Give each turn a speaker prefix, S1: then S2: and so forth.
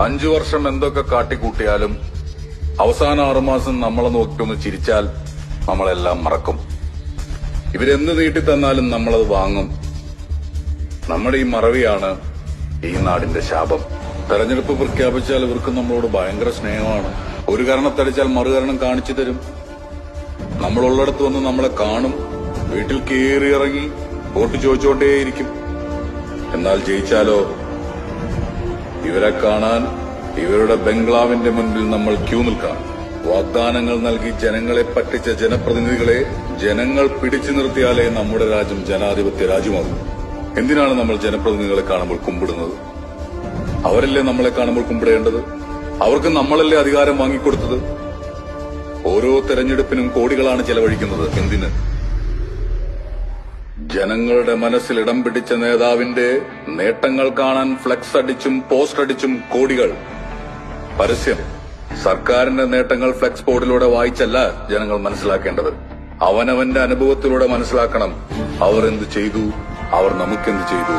S1: 5 വർഷം എന്തൊക്കെ കാട്ടിക്കൂട്ടിയാലും അവസാന 6 മാസം നമ്മളെ നോക്കിയൊന്ന് ചിരിച്ചാൽ നമ്മളെല്ലാം മറക്കും. ഇവരെന്ത് നീട്ടിത്തന്നാലും നമ്മളത് വാങ്ങും. നമ്മുടെ ഈ മറവിയാണ് ഈ നാടിന്റെ ശാപം. തെരഞ്ഞെടുപ്പ് പ്രഖ്യാപിച്ചാൽ ഇവർക്ക് നമ്മളോട് ഭയങ്കര സ്നേഹമാണ്. ഒരു കാരണത്തടിച്ചാൽ മറുകരണം കാണിച്ചു തരും. നമ്മളുള്ളിടത്ത് വന്ന് നമ്മളെ കാണും. വീട്ടിൽ കയറിയിറങ്ങി വോട്ട് ചോദിച്ചുകൊണ്ടേയിരിക്കും. എന്നാൽ ജയിച്ചാലോ ഇവരെ കാണാൻ ഇവരുടെ ബംഗ്ലാവിന്റെ മുൻപിൽ നമ്മൾ ക്യൂ നിൽക്കണം. വാഗ്ദാനങ്ങൾ നൽകി ജനങ്ങളെ പറ്റിച്ച ജനപ്രതിനിധികളെ ജനങ്ങൾ പിടിച്ചു നിർത്തിയാലേ നമ്മുടെ രാജ്യം ജനാധിപത്യ രാജ്യമാകും. എന്തിനാണ് നമ്മൾ ജനപ്രതിനിധികളെ കാണുമ്പോൾ കുമ്പിടുന്നത്? അവരല്ലേ നമ്മളെ കാണുമ്പോൾ കുമ്പിടേണ്ടത്? അവർക്ക് നമ്മളല്ലേ അധികാരം വാങ്ങിക്കൊടുത്തത്? ഓരോ തെരഞ്ഞെടുപ്പിനും കോടികളാണ് ചെലവഴിക്കുന്നത്. എന്തിന്? ജനങ്ങളുടെ മനസ്സിൽ ഇടം പിടിച്ച നേതാവിന്റെ നേട്ടങ്ങൾ കാണാൻ ഫ്ലെക്സ് അടിച്ചും പോസ്റ്റ് അടിച്ചും കോടികൾ. പരസ്യം. സർക്കാരിന്റെ നേട്ടങ്ങൾ ഫ്ലെക്സ് ബോർഡിലൂടെ വായിച്ചല്ല ജനങ്ങൾ മനസ്സിലാക്കേണ്ടത്. അവനവന്റെ അനുഭവത്തിലൂടെ മനസ്സിലാക്കണം. അവർ എന്ത് ചെയ്തു, അവർ നമുക്കെന്ത് ചെയ്തു.